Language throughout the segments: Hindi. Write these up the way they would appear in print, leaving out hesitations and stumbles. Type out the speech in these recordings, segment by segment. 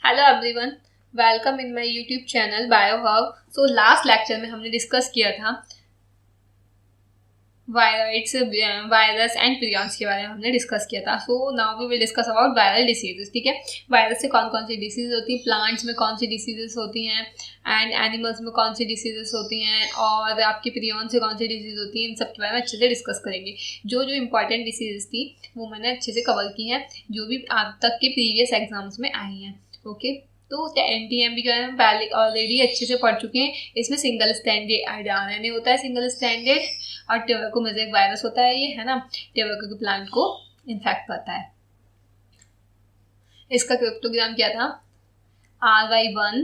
Hello everyone, welcome in my YouTube channel Biohub. So last lecture में हमने डिस्कस किया था वायरस एंड प्रियॉन्स के बारे में हमने डिस्कस किया था। So now we will discuss about viral diseases. ठीक है, वायरस से कौन कौन सी डिसीज होती हैं, प्लांट्स में कौन सी डिसीजेस होती हैं एंड एनिमल्स में कौन सी डिसीजेस होती हैं और आपकी प्रियॉन से कौन सी डिसीज होती हैं, इन सब के बारे में अच्छे से डिस्कस करेंगे। जो जो इंपॉर्टेंट डिसीजेस थी वो मैंने अच्छे से कवर की हैं, जो भी आज तक के प्रीवियस एग्जाम्स में आई हैं। ओके, तो एनटीएमबी के बारे में पहले ऑलरेडी अच्छे से पढ़ चुके हैं। इसमें सिंगल स्टैंडर्ड आरएनए होता है, सिंगल स्टैंडर्ड, और टोबैको मोज़ेक वायरस होता है, ये है ना, टोबैको के प्लांट को इन्फेक्ट करता है। इसका क्रिप्टोग्राम क्या था, RY1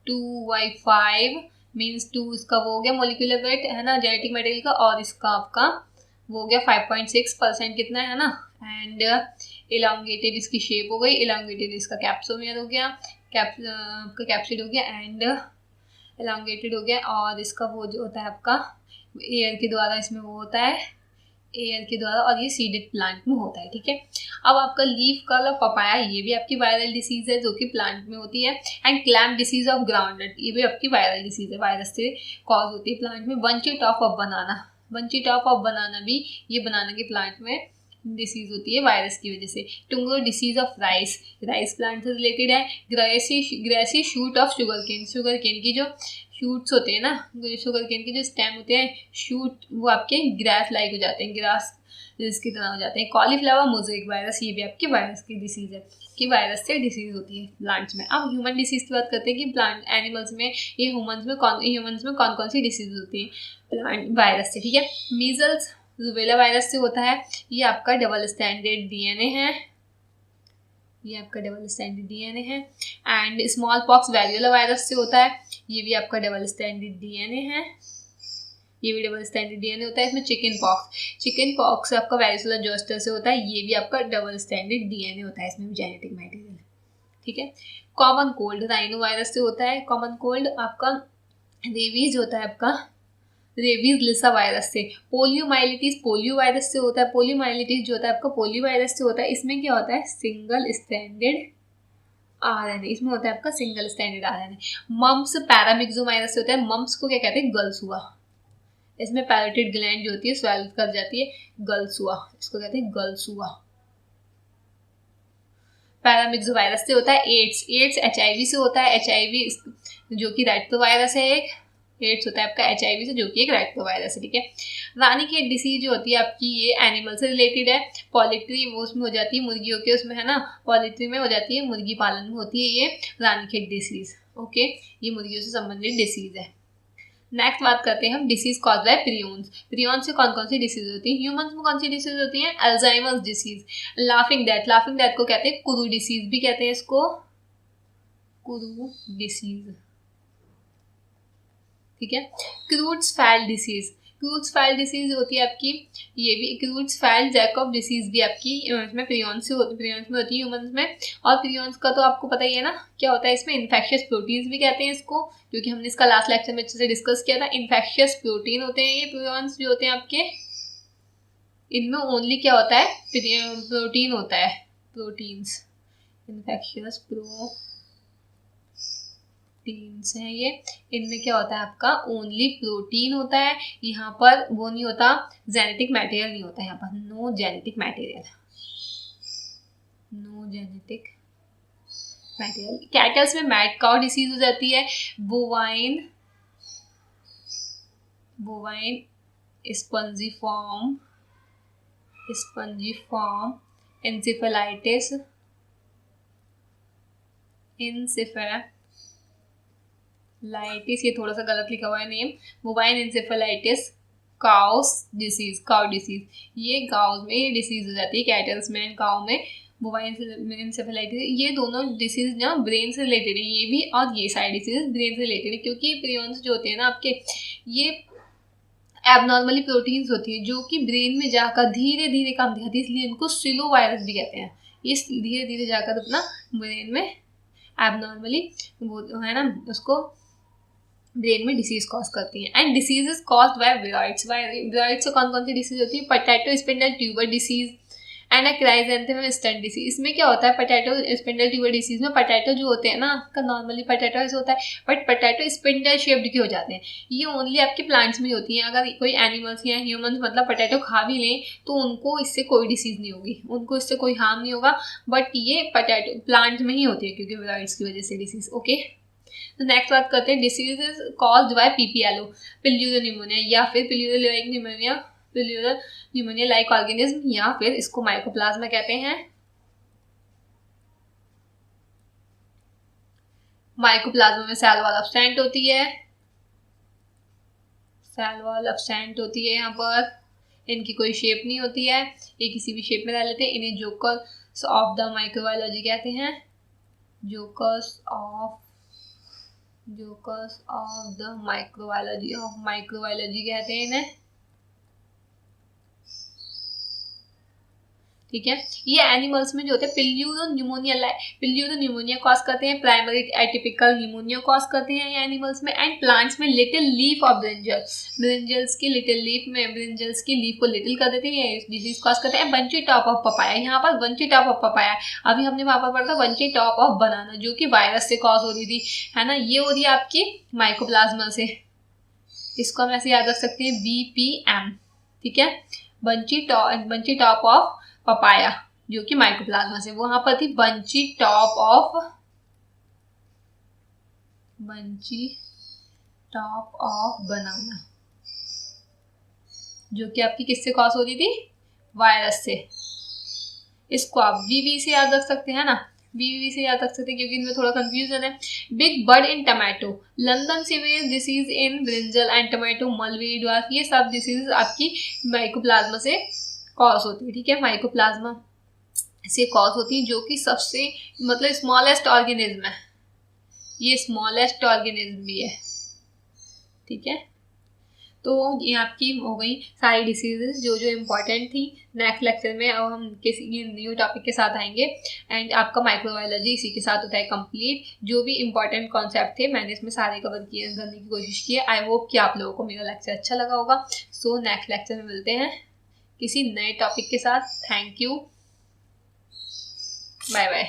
2Y5 मीन्स 2 इसका वो हो गया मोलिकुलर वेट, है ना, जेनेटिक मटेरियल का, और इसका आपका वो हो गया 5.6% कितना है ना, एंड इलांगेटेड इसकी शेप हो गई, इलांगेटेड इसका कैप्सोमियर हो गया, आपका कैप्सिड हो गया एंड इलांगेटेड हो गया, और इसका वो जो होता है आपका एयर के द्वारा इसमें वो होता है, एयर के द्वारा, और ये सीडेड प्लांट में होता है। ठीक है, अब आपका लीफ कलर पपाया, ये भी आपकी वायरल डिसीज है जो कि प्लांट में होती है। And clamp disease of groundnut, ये भी आपकी वायरल डिसीज है, वायरस से कॉज होती है प्लांट में। Bunchy top of banana, bunchy top of बनाना भी ये बनाना के प्लांट में डिसीज होती है वायरस की वजह से। Tungro disease of rice, rice plant से रिलेटेड है। Grassy shoot of sugar cane, sugar cane की जो शूट्स होते हैं ना, शुगर केन के जो स्टेम होते हैं, शूट, वो आपके ग्रास लाइक हो जाते हैं, ग्रास जिसकी तरह हो जाते हैं। कॉलीफ्लावर मोज़ेक वायरस, ये भी आपकी वायरस की डिसीज है कि वायरस से डिसीज होती है प्लांट्स में। अब ह्यूमन डिसीज की बात करते हैं कि प्लांट एनिमल्स में, ये ह्यूमंस में कौन कौन सी डिसीज होती है प्लांट वायरस से। ठीक है, मीजल्स रूबेला वायरस से होता है, ये आपका डबल स्टैंडर्ड डीएनए है, ये आपका डबल स्टैंडर्ड डीएनए है। एंड स्मॉल पॉक्स वैरियोला वायरस से होता है, ये भी आपका डबल स्टैंडर्ड डीएनए है, ये भी डबल स्टैंडर्ड डीएनए होता है। इसमें चिकन पॉक्स आपका वैरियोला जोस्टर से होता है, ये भी आपका डबल स्टैंडर्ड डीएनए होता है, इसमें भी जेनेटिक मटेरियल। ठीक है, कॉमन कोल्ड राइनो वायरस से होता है, कॉमन कोल्ड आपका रेबीज होता है, आपका रेबीज लिसा वायरस से। पोलियोमाइलिटिस पोलियो वायरस से होता है, पोलियोमाइलिटिस जो होता है आपका पोलियो वायरस से होता है। इसमें क्या होता है, सिंगल स्टैंडर्ड आरएनए, इसमें होता है आपका सिंगल स्टैंडर्ड आरएनए। मम्प्स पैरामिक्सोमाइरस से होता है, मम्प्स को क्या कहते हैं, गर्ल्स हुआ, इसमें पैरोटिड ग्लैंड जो होती है स्वेल कर जाती है, गर्ल्स हुआ, इसको कहते हैं गर्ल्स हुआ। पैरामिक्सोवायरस से होता है एड्स एचआईवी से होता है, एचआईवी जो कि रेट्रो वायरस है एक, एड्स होता है आपका एचआईवी से जो कि एक रेट्रो वायरस है। ठीक है, रानीखेत डिसीज जो होती है आपकी, ये एनिमल से रिलेटेड है, पॉलिट्री वो उसमें हो जाती है, मुर्गियों के उसमें है ना, पॉलिट्री में हो जाती है, मुर्गी पालन में होती है ये रानीखेत डिसीज। ओके, ये मुर्गियों से संबंधित डिसीज है। नेक्स्ट बात करते हैं हम disease cause by prions. Prions से कौन कौन सी डिसीज होती है, ह्यूमंस में कौन सी डिसीज होती है, अल्जाइमर्स डिसीज, लाफिंग डेथ को कहते हैं कुरू डिसीज भी कहते हैं इसको, कुरू डिसीज। ठीक है, क्रूट्सफेल्ड डिसीज होती है आपकी, ये भी क्रूट्सफेल्ड जैकब डिसीज भी आपकी इसमें प्रियॉन्स में होती है ह्यूमंस में। और प्रियॉन्स का तो आपको पता ही है ना क्या होता है, इसमें इन्फेक्शियस प्रोटीन्स भी कहते हैं इसको, क्योंकि हमने इसका लास्ट लेक्चर में अच्छे से डिस्कस किया था। इन्फेक्शियस प्रोटीन होते हैं ये प्रियॉन्स जो होते हैं आपके, इनमें ओनली क्या होता है, प्रोटीन होता है, प्रोटीन्स, इन्फेक्शियस प्रोटीन्स हैं ये, इनमें क्या होता है आपका, ओनली प्रोटीन होता है, यहाँ पर वो नहीं होता, जेनेटिक मटेरियल नहीं होता, यहाँ पर नो जेनेटिक मटेरियल। कैटल्स में मैड काउ डिसीज हो जाती है, बोवाइन स्पंजिफॉर्म इंसेफेलाइटिस लाइटिस, ये थोड़ा सा गलत लिखा हुआ है name, bovine encephalitis cow disease, ये गाउस में ये डिसीज हो जाती है, कैटल्स में, काउ में बोवाइन इंसेफेलाइटिस। ये दोनों डिसीज ना ब्रेन से रिलेटेड है, ये भी और ये सारी डिसीज ब्रेन से रिलेटेड है, क्योंकि प्रियॉन्स जो होते हैं ना आपके, ये एबनॉर्मली प्रोटीन्स होती है जो कि ब्रेन में जाकर धीरे धीरे काम दिखाती है, इसलिए इनको सिलो वायरस भी कहते हैं। ये धीरे धीरे जाकर अपना ब्रेन में एबनॉर्मली वो है ना, उसको ब्रेन में डिसीज कॉज करती है। एंड डिसीजेस कॉज्ड बाय विराइड्स से कौन कौन सी डिसीज होती है, potato spindle tuber disease and a chrysanthemum stunt disease. इसमें क्या होता है, पोटैटो स्पिंडल ट्यूबर डिसीज में पोटैटो जो होते हैं ना, आपका नॉर्मली पोटैटो ऐसे होता है, बट पोटैटो स्पिंडल शेप्ड के हो जाते हैं। ये ओनली आपके प्लांट्स में होती हैं। अगर कोई एनिमल्स या ह्यूमंस मतलब पोटैटो खा भी लें तो उनको इससे कोई डिसीज नहीं होगी, उनको इससे कोई हार्म नहीं होगा, बट ये पोटैटो प्लांट में ही होती है क्योंकि वायरस की वजह से डिसीज। ओके, तो नेक्स्ट बात करते हैं disease is caused by PPLO, pleuro pneumonia, या फिर pleuro like pneumonia, pleuro pneumonia like organism, या फिर इसको माइकोप्लाज्मा कहते हैं। माइकोप्लाज्मा में सेल वॉल एब्सेंट होती है, सेल वॉल एब्सेंट होती है यहाँ पर, इनकी कोई शेप नहीं होती है, ये किसी भी शेप में रह लेते हैं। इन्हें जोकर्स ऑफ द माइक्रोबायोलॉजी कहते हैं, जोकर्स ऑफ द माइक्रोबायोलॉजी कहते हैं इन्हें। ठीक है, ये एनिमल्स में जो होते हैं पिल्यूरो न्यूमोनिया कॉज करते हैं, प्राइमरी एटिपिकल न्यूमोनिया कॉज करते हैं ये एनिमल्स में। एंड प्लांट्स में लिटिल लीफ ऑफ ब्रिंजल्स की लिटिल लीफ में ब्रिंजल्स की लीफ को लिटिल कर देते हैं, ये डिजीज कॉज करते हैं। बंची टॉप ऑफ पपाया, यहाँ पर बंची टॉप ऑफ पपाया, अभी हमने वहां पर पढ़ा था बंची टॉप ऑफ बनाना जो कि वायरस से कॉज हो रही थी, है ना, ये हो रही है आपकी माइकोप्लाज्मा से। इसको हम ऐसे याद रख सकते हैं BPM। ठीक है, बंची टॉप ऑफ पपाया जो कि माइकोप्लाज्मा से, वहां पर थी बंची टॉप ऑफ बनाना जो कि आपकी किससे कॉज हो रही थी, वायरस से। इसको आप VV से याद रख सकते हैं ना, VV से याद रख सकते हैं क्योंकि इनमें थोड़ा कंफ्यूजन है। Big bird in tomato, London sewage disease in brinjal and tomato mulberry dwarf, ये सब डिसीज आपकी माइकोप्लाज्मा से कॉज होती है। ठीक है, माइकोप्लाज्मा से कॉज होती है जो कि सबसे मतलब स्मॉलेस्ट ऑर्गेनिज्म है, ये स्मॉलेस्ट ऑर्गेनिज्म भी है। ठीक है, तो ये आपकी हो गई सारी डिसीजेज जो जो इम्पोर्टेंट थी। नेक्स्ट लेक्चर में अब हम किसी न्यू टॉपिक के साथ आएंगे एंड आपका माइक्रोबायोलॉजी इसी के साथ होता है कंप्लीट। जो भी इम्पोर्टेंट कॉन्सेप्ट थे मैंने इसमें सारे कवर किए करने की कोशिश की है। आई होप कि आप लोगों को मेरा लेक्चर अच्छा लगा होगा। सो नेक्स्ट लेक्चर में मिलते हैं किसी नए टॉपिक के साथ। Thank you, bye bye.